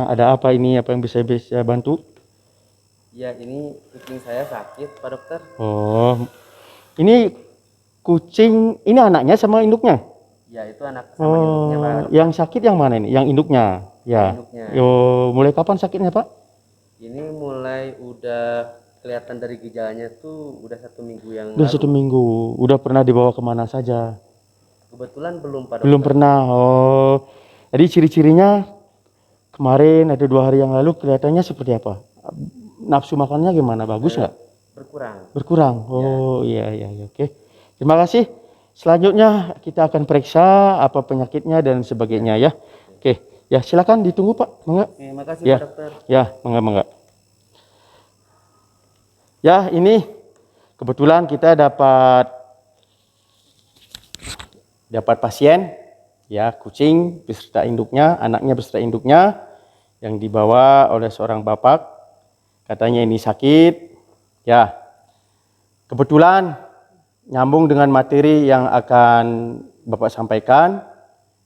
Ada apa ini? Apa yang bisa bantu? Ya, ini kucing saya sakit, Pak Dokter. Oh, ini kucing, ini anaknya sama induknya? Ya, itu anak sama induknya, Pak Dokter. Yang sakit yang mana ini? Yang induknya? Yang Ya. induknya. Yo, mulai kapan sakitnya, Pak? Ini mulai udah kelihatan dari gejalanya tuh udah 1 minggu yang Udah lalu. 1 minggu. Udah pernah dibawa kemana saja? Kebetulan belum, Pak Belum Dokter. pernah. Oh, jadi ciri-cirinya kemarin ada 2 hari yang lalu kelihatannya seperti apa? Nafsu makannya gimana? Bagus nggak? Berkurang. Berkurang. Oh, iya, iya, iya. Oke. Terima kasih. Selanjutnya kita akan periksa apa penyakitnya dan sebagainya ya. Oke. Ya, silakan ditunggu, Pak. Mangga. Terima kasih, Ya. Pak Dokter. Ya, mangga. Ya, ini kebetulan kita dapat pasien ya, kucing beserta induknya, anaknya beserta induknya yang dibawa oleh seorang bapak. Katanya ini sakit. Ya. Kebetulan nyambung dengan materi yang akan Bapak sampaikan,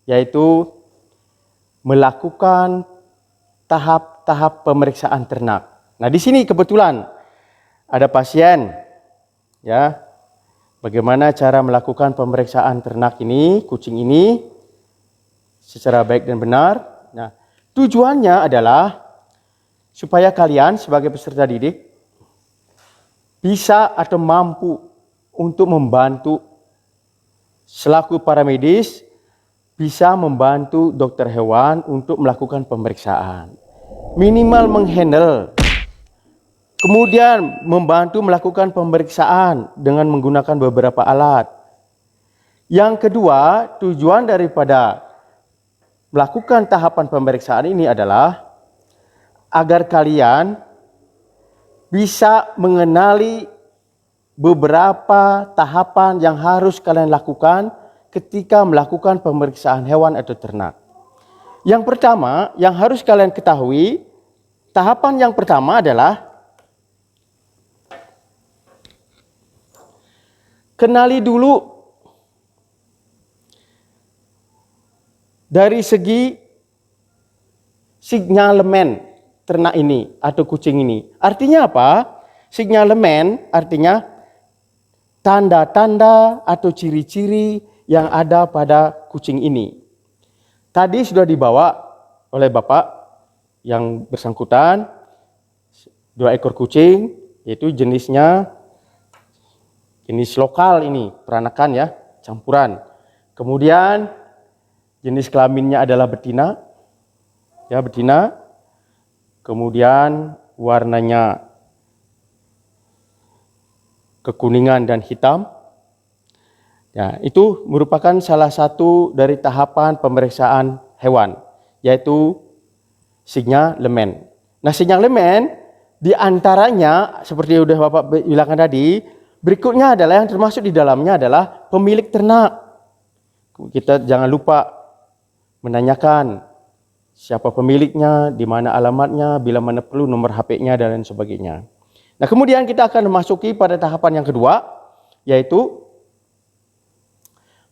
yaitu melakukan tahap-tahap pemeriksaan ternak. Nah, di sini kebetulan ada pasien, ya. Bagaimana cara melakukan pemeriksaan ternak ini, kucing ini, secara baik dan benar. Nah, tujuannya adalah supaya kalian sebagai peserta didik bisa atau mampu untuk membantu selaku para medis, bisa membantu dokter hewan untuk melakukan pemeriksaan. Minimal menghandle, kemudian membantu melakukan pemeriksaan dengan menggunakan beberapa alat. Yang kedua, tujuan daripada melakukan tahapan pemeriksaan ini adalah agar kalian bisa mengenali beberapa tahapan yang harus kalian lakukan ketika melakukan pemeriksaan hewan atau ternak. Yang pertama, yang harus kalian ketahui, tahapan yang pertama adalah kenali dulu dari segi sinyalemen ternak ini atau kucing ini. Artinya apa? Sinyalemen artinya tanda-tanda atau ciri-ciri yang ada pada kucing ini. Tadi sudah dibawa oleh Bapak yang bersangkutan 2 ekor kucing, yaitu jenisnya jenis lokal ini, peranakan ya, campuran. Kemudian jenis kelaminnya adalah betina. Ya, betina. Kemudian warnanya kekuningan dan hitam. Ya, itu merupakan salah satu dari tahapan pemeriksaan hewan, yaitu sinyalemen. Nah, sinyalemen diantaranya seperti sudah Bapak bilangkan tadi, berikutnya adalah yang termasuk di dalamnya adalah pemilik ternak. Kita jangan lupa menanyakan siapa pemiliknya, di mana alamatnya, bila mana perlu nomor HP-nya dan lain sebagainya. Nah, kemudian kita akan memasuki pada tahapan yang kedua, yaitu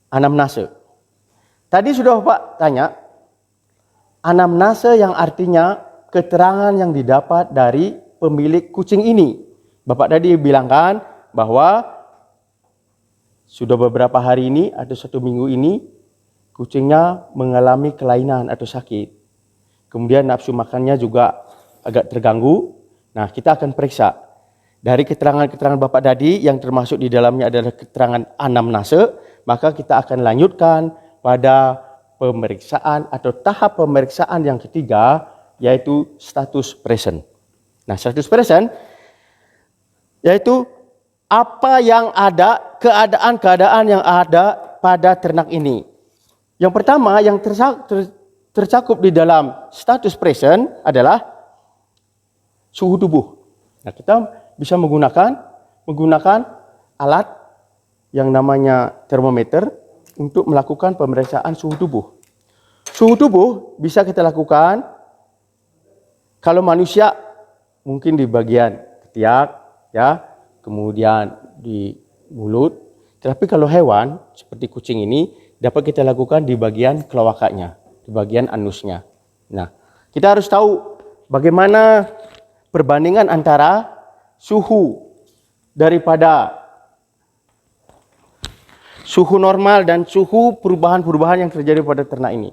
anamnase. Tadi sudah Bapak tanya, anamnase yang artinya keterangan yang didapat dari pemilik kucing ini. Bapak tadi bilangkan bahwa sudah beberapa hari ini atau 1 minggu ini kucingnya mengalami kelainan atau sakit. Kemudian nafsu makannya juga agak terganggu. Nah, kita akan periksa. Dari keterangan-keterangan Bapak tadi yang termasuk di dalamnya adalah keterangan anamnase, maka kita akan lanjutkan pada pemeriksaan atau tahap pemeriksaan yang ketiga, yaitu status present. Nah, status present yaitu apa yang ada, keadaan-keadaan yang ada pada ternak ini. Yang pertama yang tercakup di dalam status present adalah suhu tubuh. Nah, kita bisa menggunakan alat yang namanya termometer untuk melakukan pemeriksaan suhu tubuh. Suhu tubuh bisa kita lakukan kalau manusia mungkin di bagian ketiak, ya, kemudian di mulut. Tapi kalau hewan seperti kucing ini dapat kita lakukan di bagian kelawakanya, di bagian anusnya. Nah, Kita harus tahu bagaimana perbandingan antara suhu daripada suhu normal dan suhu perubahan-perubahan yang terjadi pada ternak ini.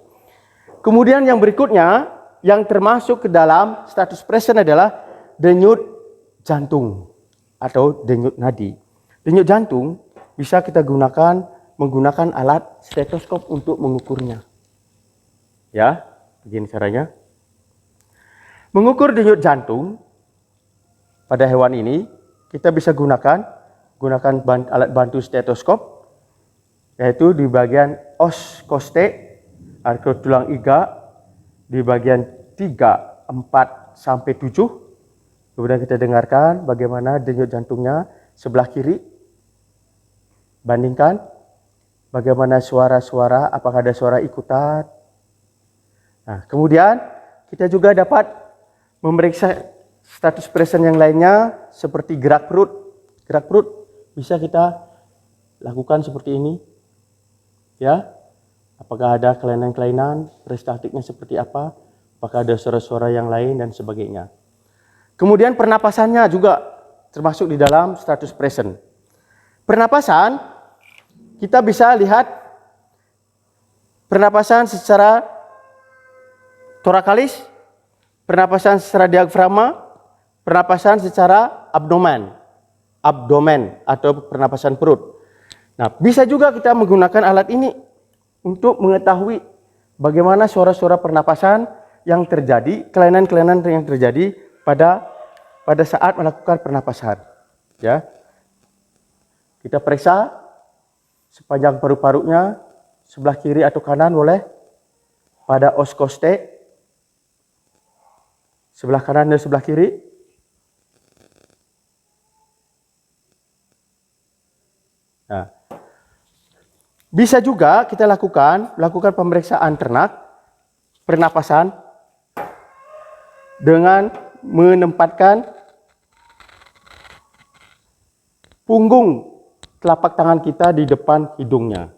Kemudian yang berikutnya yang termasuk ke dalam status present adalah denyut jantung atau denyut nadi. Denyut jantung bisa kita menggunakan alat stetoskop untuk mengukurnya. Ya, begini caranya. Mengukur denyut jantung pada hewan ini, kita bisa gunakan alat bantu stetoskop, yaitu di bagian os kostek atau tulang iga, di bagian 3, 4, sampai 7. Kemudian kita dengarkan bagaimana denyut jantungnya sebelah kiri. Bandingkan bagaimana suara-suara, apakah ada suara ikutan. Nah, kemudian kita juga dapat memeriksa status present yang lainnya seperti gerak perut. Gerak perut bisa kita lakukan seperti ini. Ya. Apakah ada kelainan-kelainan, peristaltiknya seperti apa? Apakah ada suara-suara yang lain dan sebagainya. Kemudian pernapasannya juga termasuk di dalam status present. Pernapasan kita bisa lihat pernapasan secara torakalis, pernapasan secara diafragma, pernapasan secara abdomen atau pernapasan perut. Nah, bisa juga kita menggunakan alat ini untuk mengetahui bagaimana suara-suara pernapasan yang terjadi, kelainan-kelainan yang terjadi pada saat melakukan pernapasan. Ya, kita periksa sepanjang paru-parunya, sebelah kiri atau kanan boleh, pada os kostek, sebelah kanan dan sebelah kiri. Nah, bisa juga kita lakukan pemeriksaan ternak, pernapasan, dengan menempatkan punggung telapak tangan kita di depan hidungnya.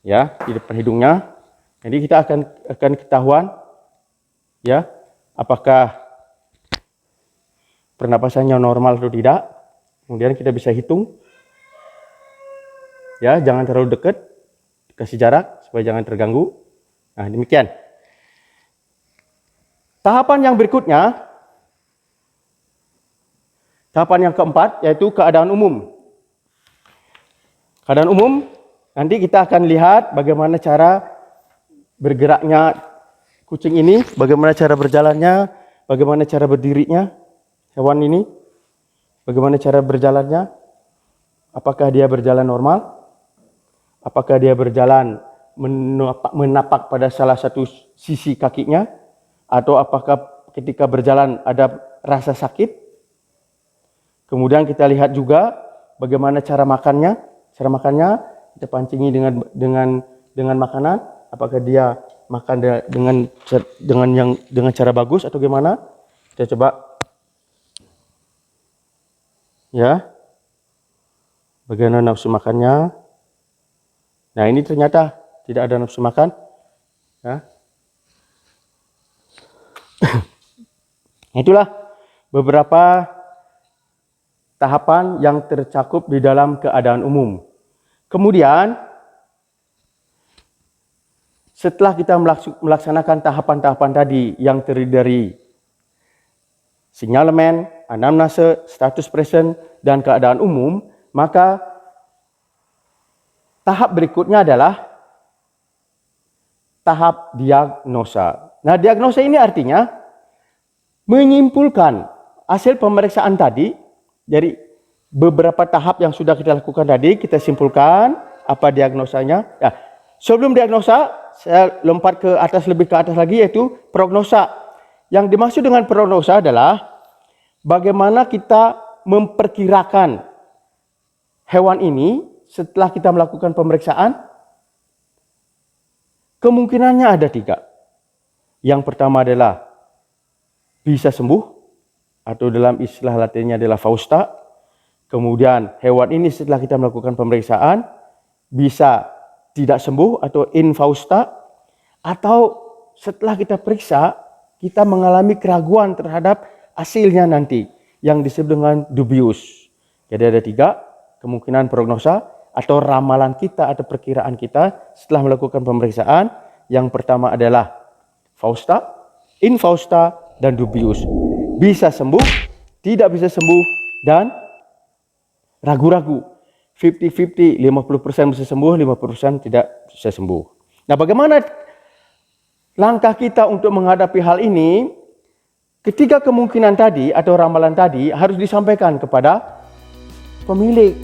Ya, di depan hidungnya. Jadi kita akan ketahuan ya, apakah pernapasannya normal atau tidak. Kemudian kita bisa hitung. Ya, jangan terlalu dekat, kasih jarak supaya jangan terganggu. Nah, demikian. Tahapan yang berikutnya, tahapan yang keempat, yaitu keadaan umum. Keadaan umum, nanti kita akan lihat bagaimana cara bergeraknya kucing ini, bagaimana cara berjalannya, bagaimana cara berdirinya hewan ini, bagaimana cara berjalannya, apakah dia berjalan normal, apakah dia berjalan menapak pada salah satu sisi kakinya, atau apakah ketika berjalan ada rasa sakit. Kemudian kita lihat juga bagaimana cara makannya. Cara makannya kita pancingi dengan makanan. Apakah dia makan dengan cara bagus atau gimana? Kita coba. Ya. Bagaimana nafsu makannya? Nah, ini ternyata tidak ada nafsu makan. Ya. Itulah beberapa tahapan yang tercakup di dalam keadaan umum. Kemudian, setelah kita melaksanakan tahapan-tahapan tadi yang terdiri dari sinyalemen, anamnase, status present, dan keadaan umum, maka tahap berikutnya adalah tahap diagnosa. Nah, diagnosa ini artinya menyimpulkan hasil pemeriksaan tadi dari beberapa tahap yang sudah kita lakukan tadi, kita simpulkan apa diagnosanya. Ya, sebelum diagnosa, saya lompat lebih ke atas lagi, yaitu prognosa. Yang dimaksud dengan prognosa adalah bagaimana kita memperkirakan hewan ini setelah kita melakukan pemeriksaan. Kemungkinannya ada 3. Yang pertama adalah bisa sembuh, atau dalam istilah latinnya adalah fausta. Kemudian hewan ini setelah kita melakukan pemeriksaan bisa tidak sembuh atau infausta, atau setelah kita periksa kita mengalami keraguan terhadap hasilnya nanti yang disebut dengan dubious. Jadi ada 3 kemungkinan prognosa atau ramalan kita atau perkiraan kita setelah melakukan pemeriksaan. Yang pertama adalah fausta, infausta, dan dubious. Bisa sembuh, tidak bisa sembuh, dan ragu-ragu. 50-50, 50% bisa sembuh, 50% tidak bisa sembuh. Nah, bagaimana langkah kita untuk menghadapi hal ini? Ketiga kemungkinan tadi atau ramalan tadi harus disampaikan kepada pemilik,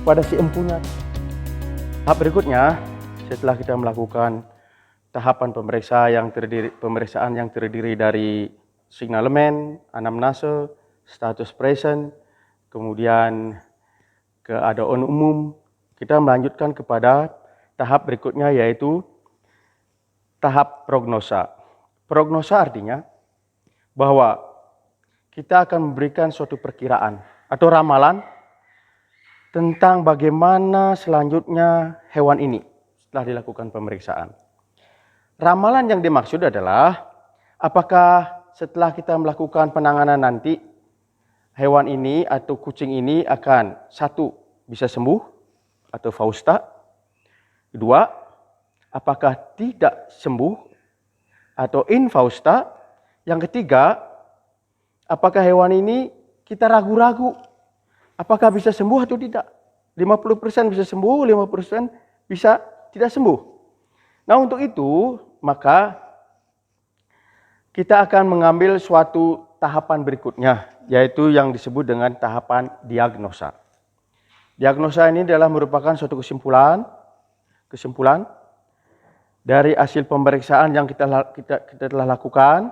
kepada si empunya. Tahap berikutnya, setelah kita melakukan tahapan pemeriksaan yang terdiri dari signalemen, anamnase, status present, kemudian keadaan umum, kita melanjutkan kepada tahap berikutnya, yaitu tahap prognosa. Prognosa artinya bahwa kita akan memberikan suatu perkiraan atau ramalan tentang bagaimana selanjutnya hewan ini setelah dilakukan pemeriksaan. Ramalan yang dimaksud adalah apakah setelah kita melakukan penanganan nanti hewan ini atau kucing ini akan 1 bisa sembuh atau fausta, 2 apakah tidak sembuh atau infausta, yang ketiga apakah hewan ini kita ragu-ragu apakah bisa sembuh atau tidak. 50% bisa sembuh, 50% bisa tidak sembuh. Nah, untuk itu maka kita akan mengambil suatu tahapan berikutnya, yaitu yang disebut dengan tahapan diagnosa. Diagnosa ini adalah merupakan suatu kesimpulan dari hasil pemeriksaan yang kita telah lakukan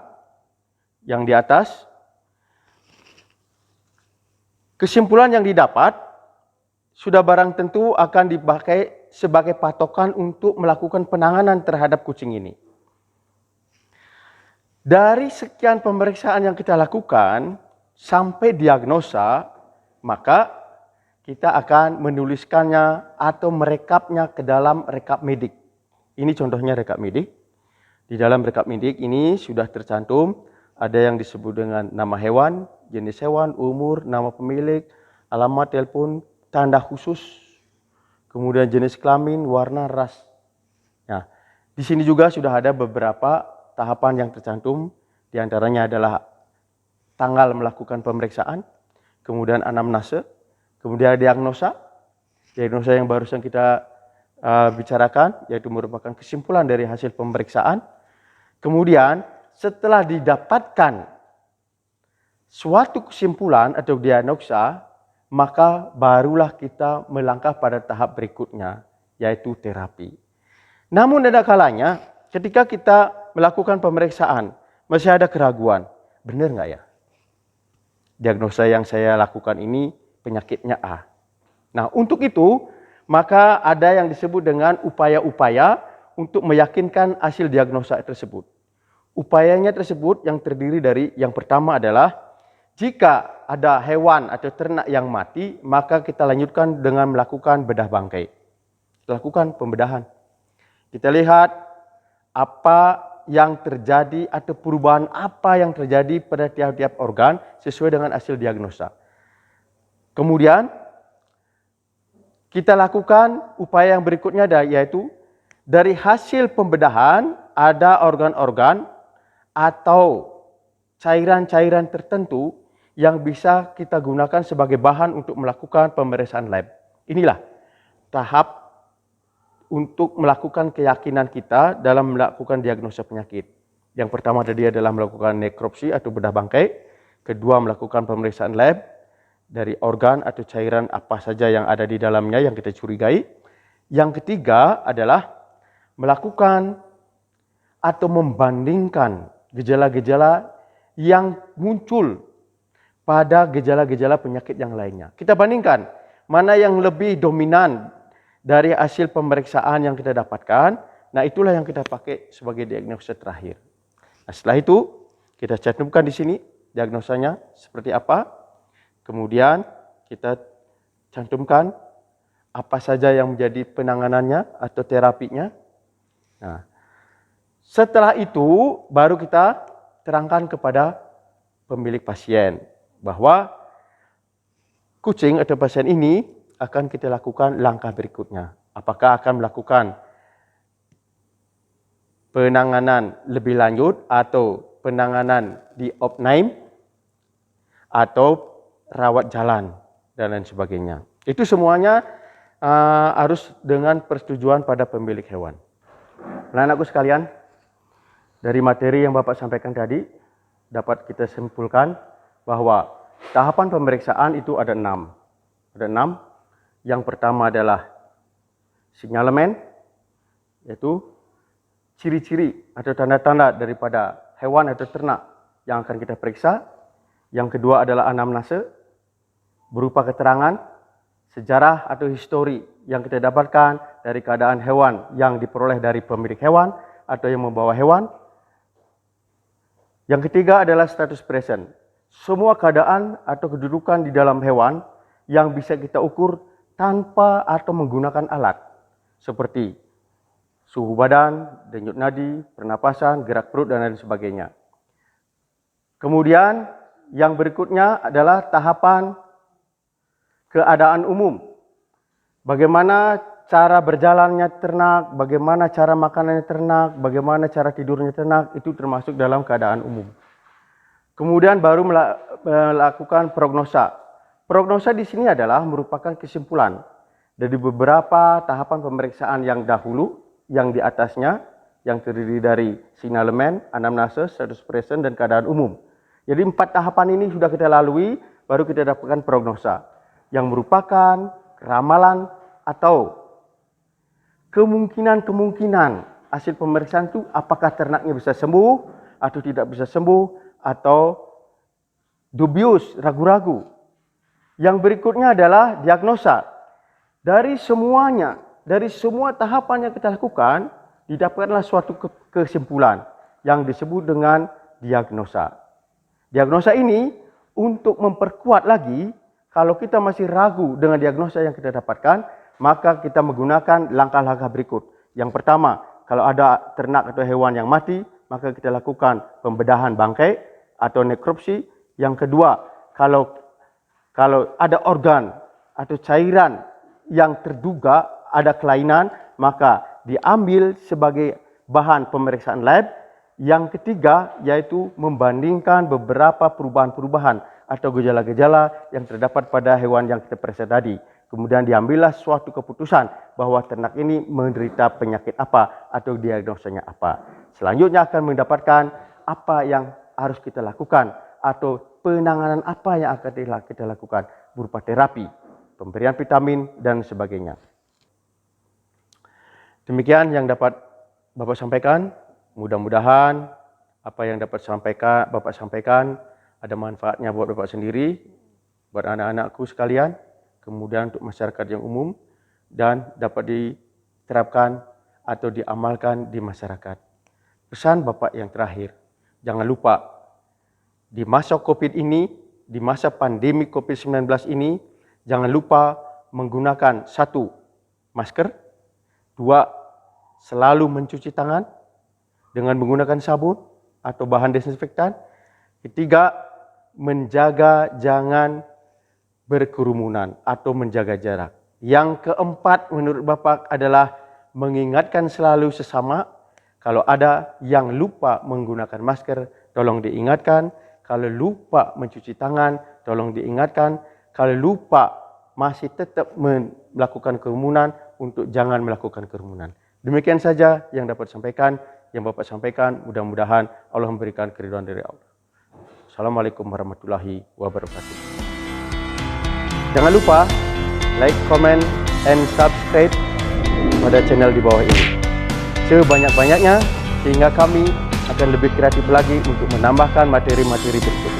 yang di atas. Kesimpulan yang didapat sudah barang tentu akan dipakai sebagai patokan untuk melakukan penanganan terhadap kucing ini. Dari sekian pemeriksaan yang kita lakukan sampai diagnosa, maka kita akan menuliskannya atau merekapnya ke dalam rekap medik. Ini contohnya rekap medik. Di dalam rekap medik ini sudah tercantum ada yang disebut dengan nama hewan, jenis hewan, umur, nama pemilik, alamat telepon, tanda khusus, kemudian jenis kelamin, warna, ras. Nah, di sini juga sudah ada beberapa tahapan yang tercantum, di antaranya adalah tanggal melakukan pemeriksaan, kemudian anamnase, kemudian diagnosa. Diagnosa yang barusan kita bicarakan, yaitu merupakan kesimpulan dari hasil pemeriksaan. Kemudian setelah didapatkan suatu kesimpulan atau diagnosa, maka barulah kita melangkah pada tahap berikutnya, yaitu terapi. Namun ada kalanya ketika kita melakukan pemeriksaan, masih ada keraguan, benar nggak ya? Diagnosa yang saya lakukan ini penyakitnya A. Nah, untuk itu maka ada yang disebut dengan upaya-upaya untuk meyakinkan hasil diagnosa tersebut. Upayanya tersebut yang terdiri dari yang pertama adalah jika ada hewan atau ternak yang mati, maka kita lanjutkan dengan melakukan bedah bangkai. Lakukan pembedahan. Kita lihat apa yang terjadi atau perubahan apa yang terjadi pada tiap-tiap organ sesuai dengan hasil diagnosa. Kemudian kita lakukan upaya yang berikutnya yaitu dari hasil pembedahan ada organ-organ atau cairan-cairan tertentu yang bisa kita gunakan sebagai bahan untuk melakukan pemeriksaan lab. Inilah tahap untuk melakukan keyakinan kita dalam melakukan diagnosa penyakit. Yang pertama tadi adalah melakukan nekropsi atau bedah bangkai. Kedua, melakukan pemeriksaan lab dari organ atau cairan apa saja yang ada di dalamnya yang kita curigai. Yang ketiga adalah melakukan atau membandingkan gejala-gejala yang muncul pada gejala-gejala penyakit yang lainnya. Kita bandingkan mana yang lebih dominan dari hasil pemeriksaan yang kita dapatkan. Nah, itulah yang kita pakai sebagai diagnosa terakhir. Nah, setelah itu kita cantumkan di sini diagnosanya seperti apa. Kemudian kita cantumkan apa saja yang menjadi penanganannya atau terapinya. Nah, setelah itu baru kita terangkan kepada pemilik pasien bahwa kucing atau pasien ini akan kita lakukan langkah berikutnya. Apakah akan melakukan penanganan lebih lanjut atau penanganan di opnaim atau rawat jalan dan lain sebagainya. Itu semuanya harus dengan persetujuan pada pemilik hewan. Anak-anakku sekalian, dari materi yang Bapak sampaikan tadi, dapat kita simpulkan bahwa tahapan pemeriksaan itu ada 6. Ada 6. Yang pertama adalah sinyalemen, yaitu ciri-ciri atau tanda-tanda daripada hewan atau ternak yang akan kita periksa. Yang kedua adalah anamnase, berupa keterangan, sejarah atau histori yang kita dapatkan dari keadaan hewan yang diperoleh dari pemilik hewan atau yang membawa hewan. Yang ketiga adalah status present. Semua keadaan atau kedudukan di dalam hewan yang bisa kita ukur tanpa atau menggunakan alat. Seperti suhu badan, denyut nadi, pernapasan, gerak perut dan lain sebagainya. Kemudian yang berikutnya adalah tahapan keadaan umum. Bagaimana cara berjalannya ternak, bagaimana cara makanannya ternak, bagaimana cara tidurnya ternak, itu termasuk dalam keadaan umum. Kemudian baru melakukan prognosa. Prognosa di sini adalah merupakan kesimpulan dari beberapa tahapan pemeriksaan yang dahulu, yang di atasnya, yang terdiri dari sinyalemen, anamnase, status present, dan keadaan umum. Jadi 4 tahapan ini sudah kita lalui, baru kita dapatkan prognosa, yang merupakan ramalan atau kemungkinan hasil pemeriksaan itu apakah ternaknya bisa sembuh atau tidak bisa sembuh atau dubius, ragu-ragu. Yang berikutnya adalah diagnosa. Dari semuanya, dari semua tahapan yang kita lakukan, didapatkanlah suatu kesimpulan yang disebut dengan diagnosa. Diagnosa ini untuk memperkuat lagi. Kalau kita masih ragu dengan diagnosa yang kita dapatkan, maka kita menggunakan langkah-langkah berikut. Yang pertama, kalau ada ternak atau hewan yang mati, maka kita lakukan pembedahan bangkai atau nekropsi. Yang kedua, kalau ada organ atau cairan yang terduga ada kelainan, maka diambil sebagai bahan pemeriksaan lab. Yang ketiga, yaitu membandingkan beberapa perubahan-perubahan atau gejala-gejala yang terdapat pada hewan yang kita periksa tadi. Kemudian diambillah suatu keputusan bahwa ternak ini menderita penyakit apa atau diagnosanya apa. Selanjutnya akan mendapatkan apa yang harus kita lakukan atau penanganan apa yang akan kita lakukan berupa terapi, pemberian vitamin dan sebagainya. Demikian yang dapat Bapak sampaikan. Mudah-mudahan apa yang dapat Bapak sampaikan ada manfaatnya buat Bapak sendiri, buat anak-anakku sekalian, kemudian untuk masyarakat yang umum, dan dapat diterapkan atau diamalkan di masyarakat. Pesan Bapak yang terakhir, jangan lupa di masa COVID ini, di masa pandemi COVID-19 ini, jangan lupa menggunakan 1, masker, 2, selalu mencuci tangan dengan menggunakan sabun atau bahan desinfektan. 3, menjaga jangan berkerumunan atau menjaga jarak. Yang keempat menurut Bapak adalah mengingatkan selalu sesama. Kalau ada yang lupa menggunakan masker, tolong diingatkan. Kalau lupa mencuci tangan, tolong diingatkan. Kalau lupa masih tetap melakukan kerumunan, untuk jangan melakukan kerumunan. Demikian saja yang dapat sampaikan. Yang Bapak sampaikan, mudah-mudahan Allah memberikan keridhaan dari Allah. Assalamualaikum warahmatullahi wabarakatuh. Jangan lupa like, comment, and subscribe pada channel di bawah ini. Sebanyak-banyaknya sehingga kami akan lebih kreatif lagi untuk menambahkan materi-materi berikutnya.